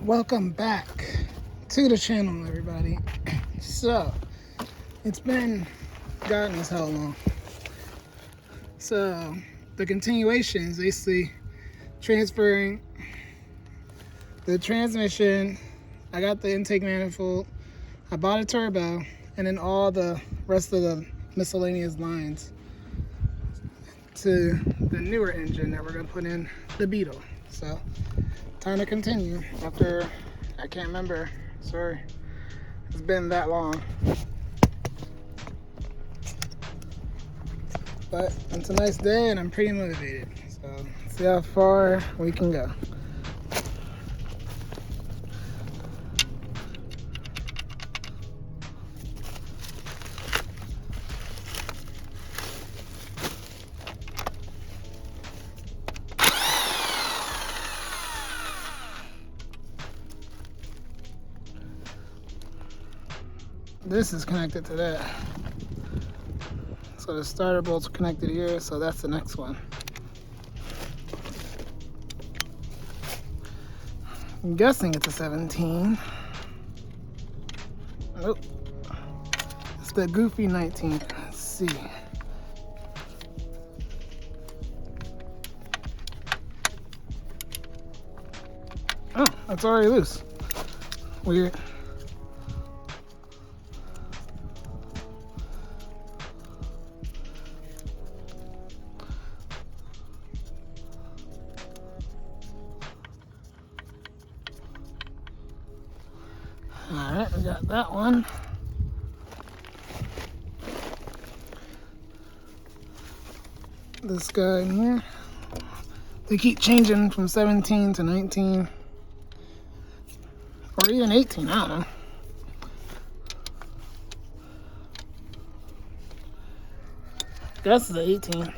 Welcome back to the channel, everybody. So it's been God knows how long. So the continuation is basically transferring the transmission. I got the intake manifold, I bought a turbo, and then all the rest of the miscellaneous lines to the newer engine that we're gonna put in the Beetle. So time to continue after, I can't remember, sorry, it's been that long. But it's a nice day and I'm pretty motivated. So let's see how far we can go. This is connected to that. So the starter bolt's connected here, so that's the next one. I'm guessing it's a 17. Nope. It's the goofy 19. Let's see. Oh, that's already loose. Weird. Alright, we got that one. This guy in here. They keep changing from 17 to 19. Or even 18, I don't know. That's the 18.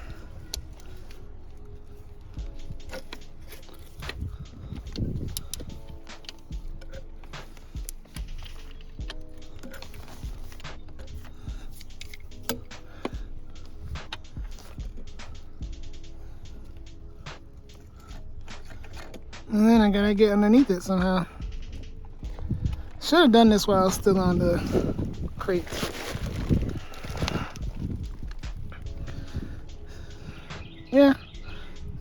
And then I gotta get underneath it somehow. Should have done this while I was still on the crate. Yeah,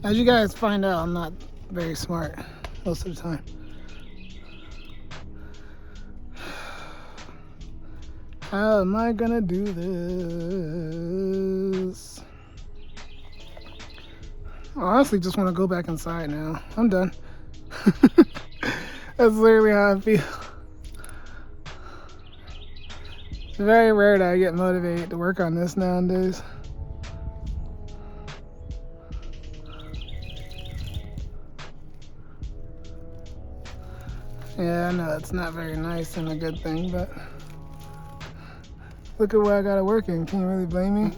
as you guys find out, I'm not very smart most of the time. How am I gonna do this? I honestly just want to go back inside now. I'm done. That's literally how I feel. It's very rare that I get motivated to work on this nowadays. Yeah, I know it's not very nice and a good thing, but look at what I got it working. Can you really blame me?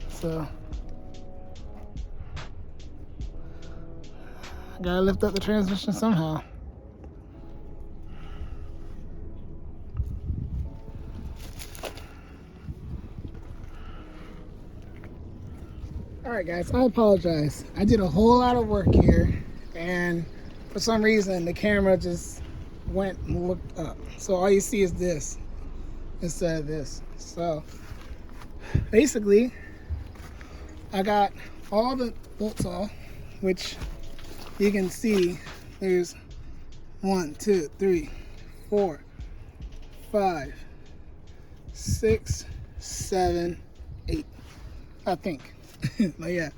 So I gotta lift up the transmission somehow. Alright guys, I apologize. I did a whole lot of work here and for some reason the camera just went and looked up. So all you see is this instead of this. So basically I got all the bolts off, which you can see there's 1, 2, 3, 4, 5, 6, 7, 8, I think. But yeah,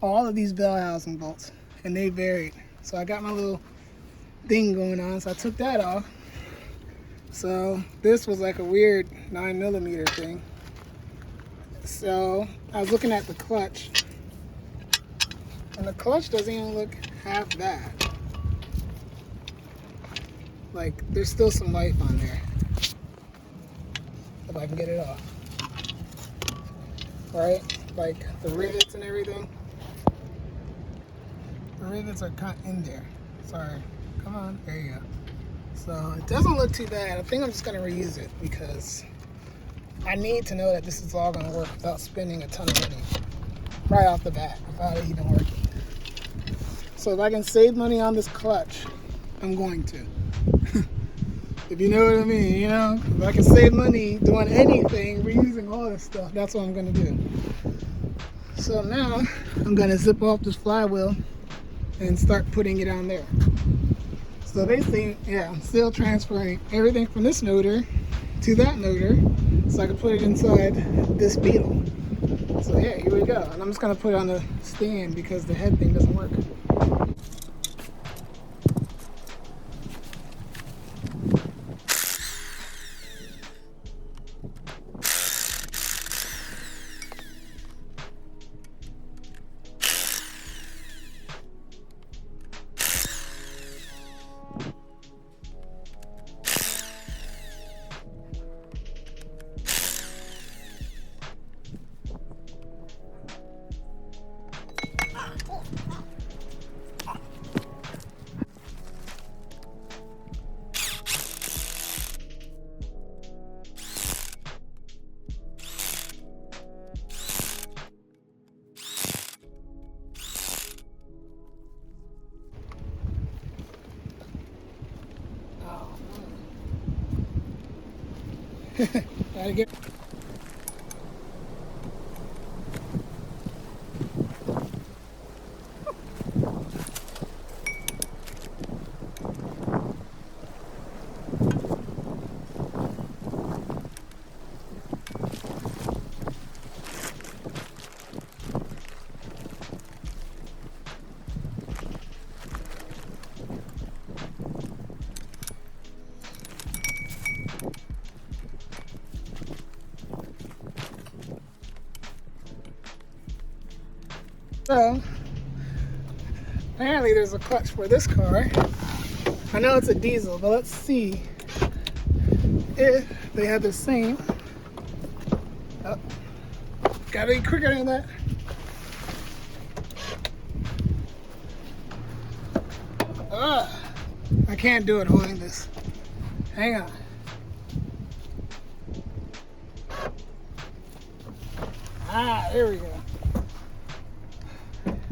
all of these bell housing bolts, and they varied. So I got my little thing going on, so I took that off. So this was like a weird 9mm thing. So I was looking at the clutch, and the clutch doesn't even look half bad. Like there's still some life on there. If I can get it off. Right? Like the rivets and everything. The rivets are cut in there. Sorry. Come on. There you go. So it doesn't look too bad. I think I'm just going to reuse it because I need to know that this is all going to work without spending a ton of money right off the bat without it even working. So if I can save money on this clutch I'm going to. If you know what I mean, you know? If I can save money doing anything, reusing all this stuff, that's what I'm gonna do. So now, I'm gonna zip off this flywheel and start putting it on there. So basically, yeah, I'm still transferring everything from this motor to that motor so I can put it inside this Beetle. So yeah, here we go. And I'm just gonna put it on the stand because the head thing doesn't work. Gotta get. So, apparently there's a clutch for this car. I know it's a diesel, but let's see if they have the same. Oh, gotta be quicker than that. I can't do it holding this. Hang on. There we go.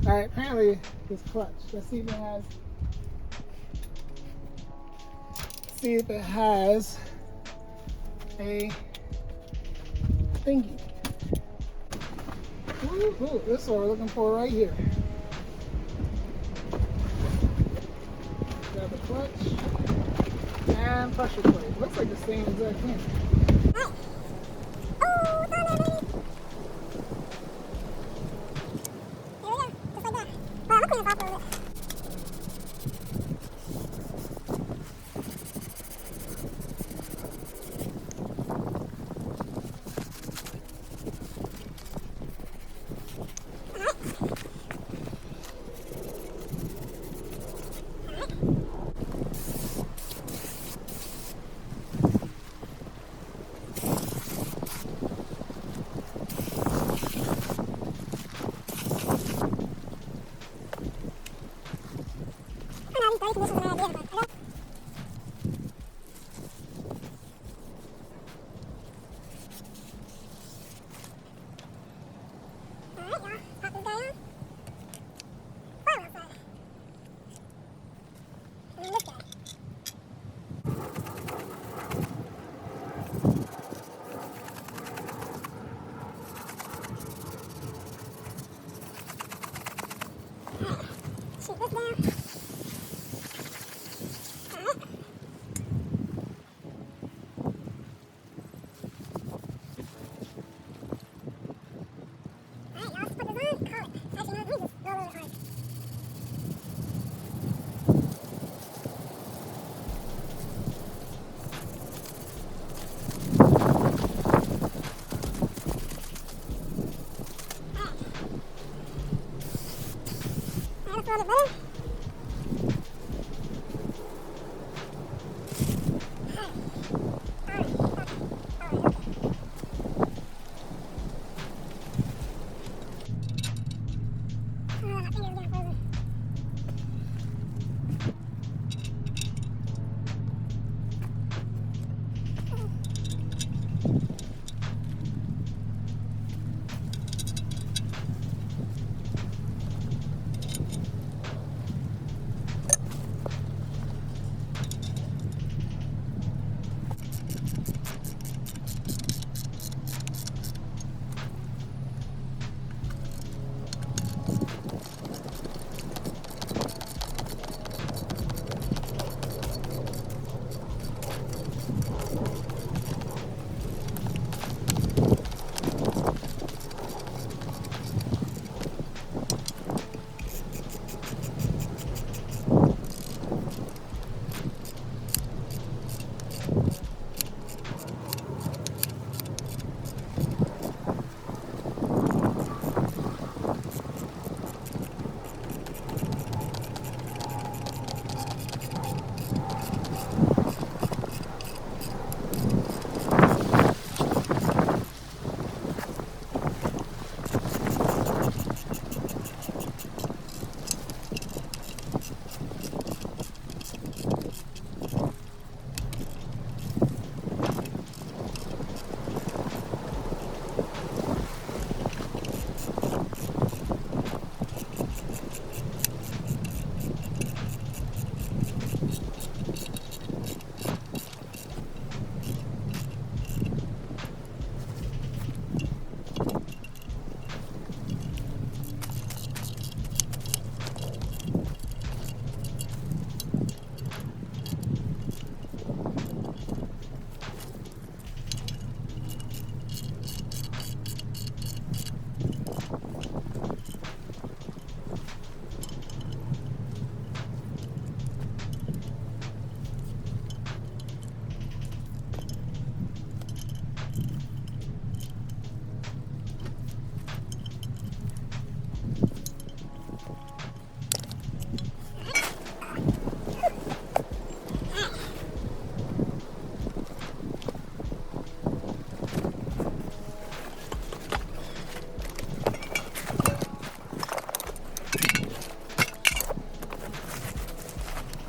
Alright, apparently this clutch. Let's see if it has a thingy. Ooh, this is what we're looking for right here. Grab the clutch and pressure plate. Looks like the same exact thing.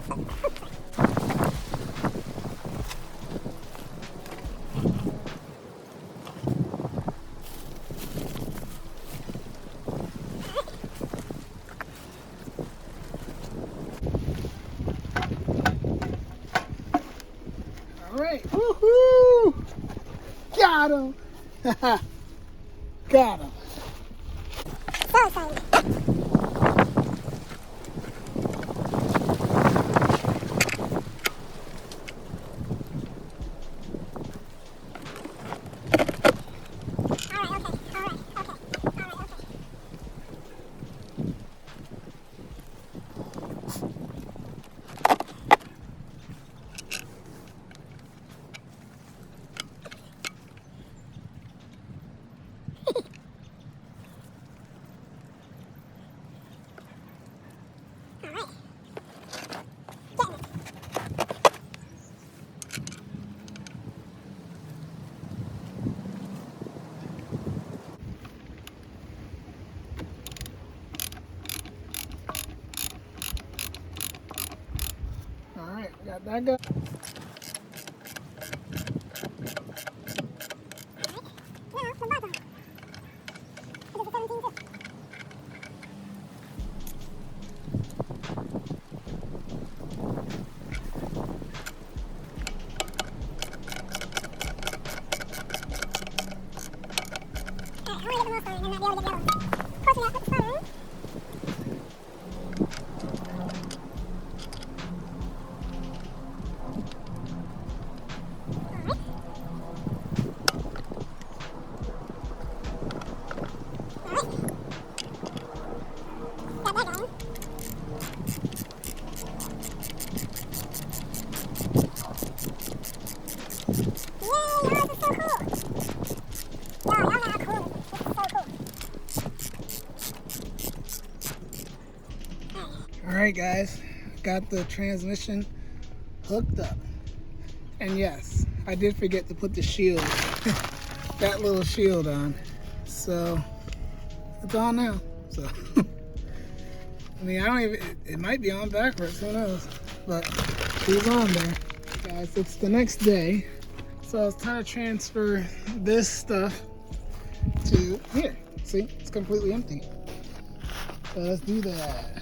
All right, woohoo! Got him! Got him. So excited. All right, got that guy. All right, guys, got the transmission hooked up. And yes, I did forget to put the shield, that little shield on. So it's on now. So I mean, I don't even, it might be on backwards, who knows? But she's on there. Guys, it's the next day. So it's time to transfer this stuff to here. See, it's completely empty. So let's do that.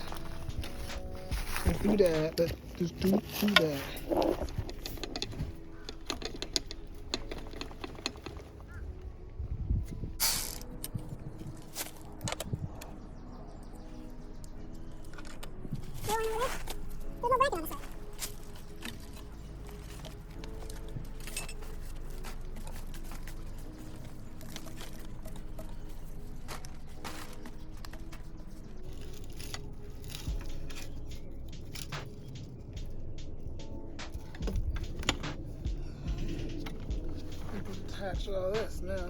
Let's do that. Let's just do that. Attach all this now.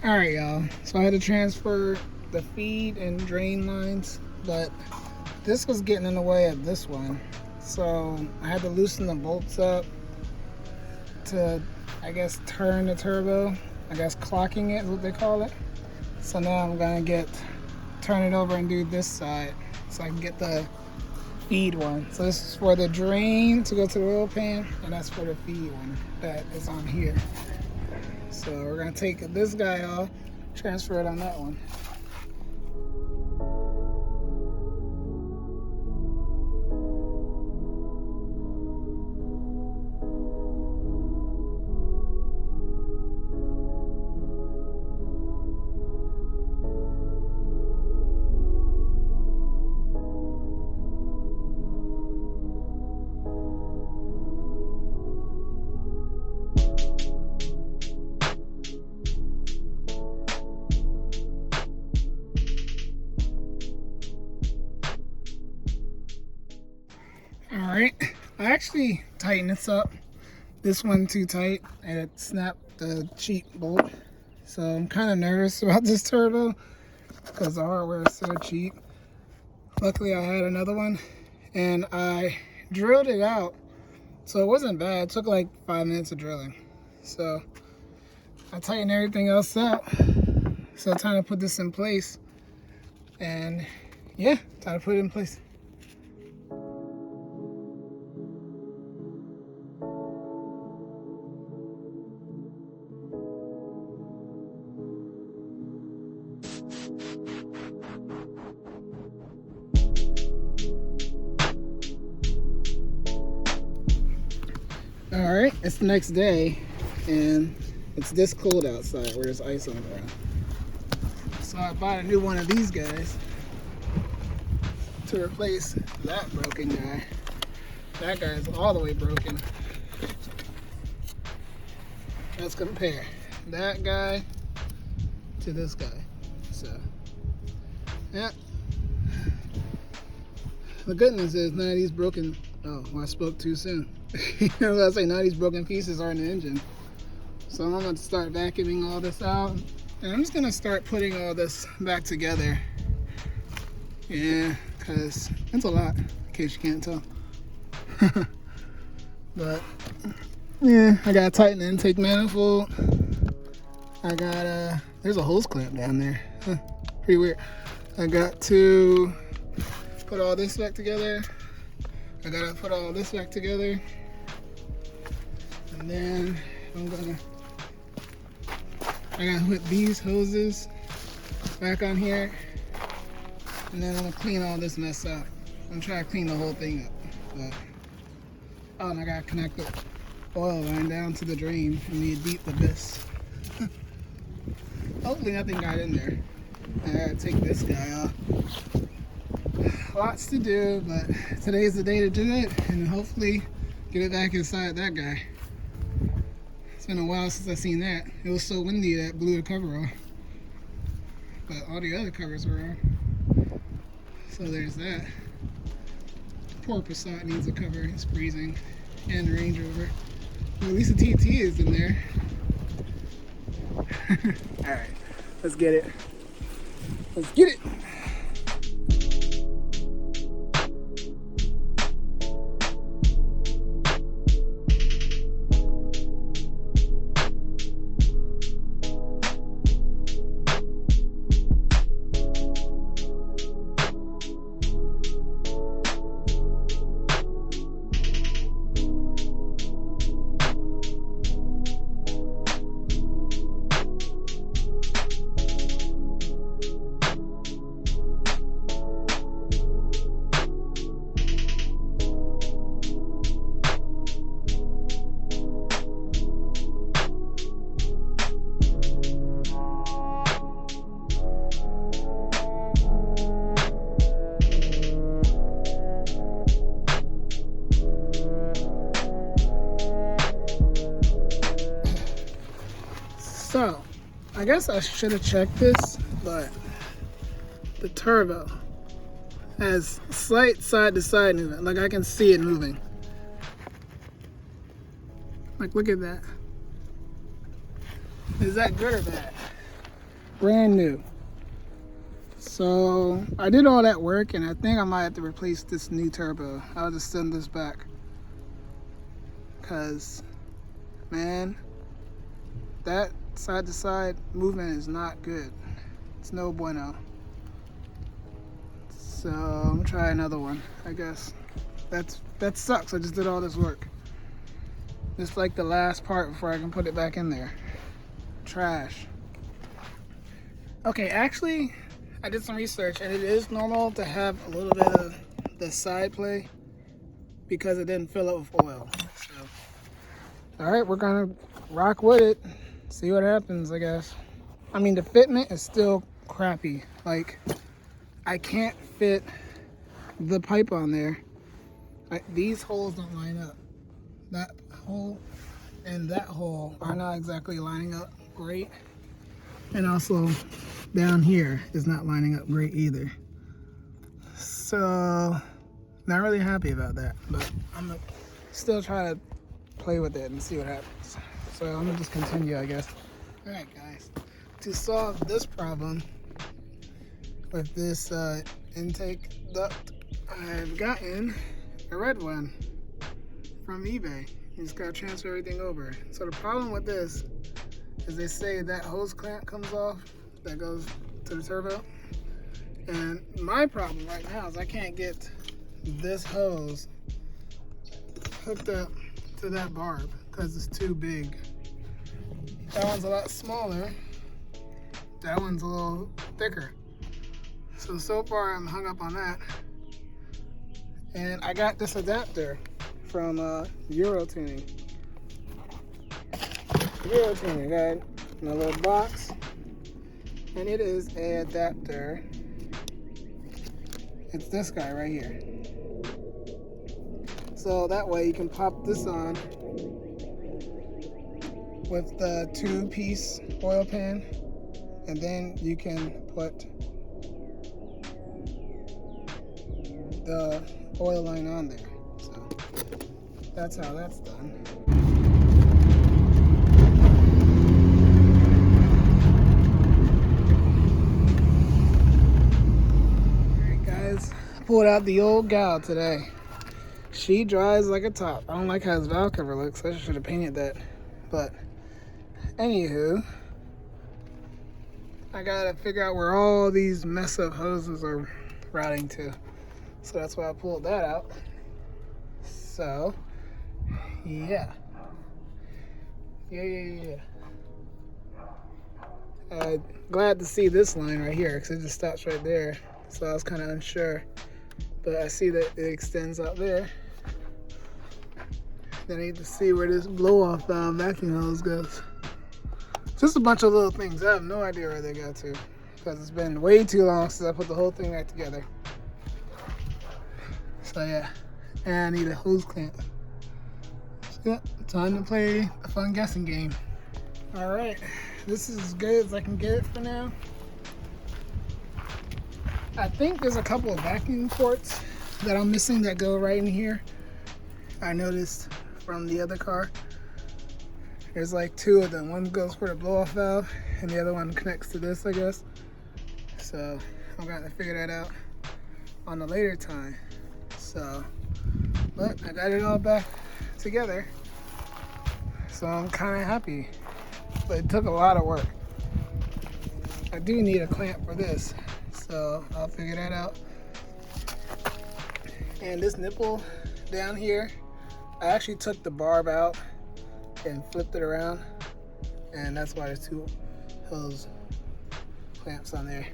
All right, y'all. So I had to transfer the feed and drain lines, but this was getting in the way of this one. So I had to loosen the bolts up to, I guess, turn the turbo. I guess clocking it is what they call it. So now I'm gonna turn it over and do this side so I can get the feed one. So this is for the drain to go to the oil pan, and that's for the feed one that is on here. So we're gonna take this guy off, transfer it on that one. I actually tightened this up. This one too tight and it snapped the cheap bolt. So I'm kind of nervous about this turbo because the hardware is so cheap. Luckily I had another one and I drilled it out. So it wasn't bad. It took like 5 minutes of drilling. So I tightened everything else up. So time to put this in place. And yeah, time to put it in place. All right, it's the next day and it's this cold outside where there's ice on the ground. So I bought a new one of these guys to replace that broken guy. That guy's all the way broken. Let's compare that guy to this guy. So, yeah. The good news is none of these broken, oh, well, I spoke too soon. I was gonna say none of these broken pieces are in the engine. So I'm gonna start vacuuming all this out. And I'm just gonna start putting all this back together. Yeah, cause it's a lot, in case you can't tell. But yeah, I gotta tighten the intake manifold. I got there's a hose clamp down there. Huh, pretty weird. I got to put all this back together. I gotta put all this back together. And then I gotta put these hoses back on here. And then I'm gonna clean all this mess out. I'm trying to clean the whole thing up. But, oh, and I gotta connect the oil line down to the drain in the deep abyss. Hopefully nothing got in there. I gotta take this guy off. Lots to do, but today's the day to do it and hopefully get it back inside that guy. It's been a while since I've seen that. It was so windy that blew the cover off. But all the other covers were on. So there's that. Poor Passat needs a cover. It's freezing. And the Range Rover. Well, at least the TT is in there. Alright, let's get it. Let's get it! So, I guess I should have checked this, but the turbo has slight side to side movement. Like I can see it moving. Like look at that. Is that good or bad? Brand new. So I did all that work and I think I might have to replace this new turbo. I'll just send this back. Cause man, that side to side movement is not good. It's no bueno. So I'm gonna try another one, I guess. That sucks. I just did all this work. Just like the last part before I can put it back in there. Trash. Okay, actually I did some research and it is normal to have a little bit of the side play because it didn't fill up with oil. So, all right, we're gonna rock with it. See what happens, I guess. I mean, the fitment is still crappy. Like, I can't fit the pipe on there. These holes don't line up. That hole and that hole are not exactly lining up great. And also, down here is not lining up great either. So, not really happy about that. But I'm still trying to play with it and see what happens. So I'm gonna just continue, I guess. All right, guys. To solve this problem with this intake duct, I've gotten a red one from eBay. You just gotta transfer everything over. So the problem with this is they say that hose clamp comes off that goes to the turbo. And my problem right now is I can't get this hose hooked up to that barb because it's too big. That one's a lot smaller. That one's a little thicker. So far I'm hung up on that. And I got this adapter from Euro Tuning. Got in a little box, and it is an adapter. It's this guy right here. So that way you can pop this on with the 2-piece oil pan, and then you can put the oil line on there. So that's how that's done. Alright guys, I pulled out the old gal today. She dries like a top. I don't like how this valve cover looks. I should have painted that. But anywho, I gotta figure out where all these mess up hoses are routing to. So that's why I pulled that out. So, yeah. Glad to see this line right here because it just stops right there. So I was kind of unsure. But I see that it extends out there. Then I need to see where this blow-off valve vacuum hose goes. Just a bunch of little things. I have no idea where they go to because it's been way too long since I put the whole thing back together. So yeah, and I need a hose clamp. So yeah, time to play a fun guessing game. All right, this is as good as I can get it for now. I think there's a couple of vacuum ports that I'm missing that go right in here. I noticed from the other car. There's like 2 of them. One goes for the blow-off valve and the other one connects to this, I guess. So I'm gonna have to figure that out on a later time. So, but I got it all back together. So I'm kind of happy, but it took a lot of work. I do need a clamp for this, so I'll figure that out. And this nipple down here, I actually took the barb out and flipped it around, and that's why there's 2 hose clamps on there.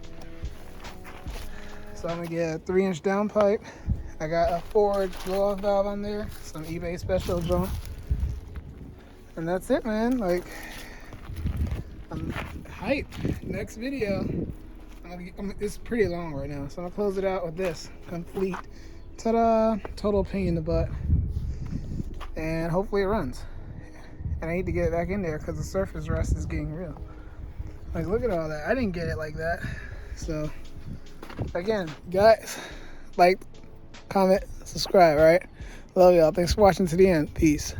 So I'm gonna get a 3-inch downpipe. I got a forward blow-off valve on there, some eBay special junk, and that's it, man. Like, I'm hyped. Next video, it's pretty long right now, so I'm gonna close it out with this complete, ta-da, total pain in the butt, and hopefully it runs. And I need to get it back in there because the surface rust is getting real. Like, look at all that. I didn't get it like that. So, again, guys, like, comment, subscribe, right? Love y'all. Thanks for watching to the end. Peace.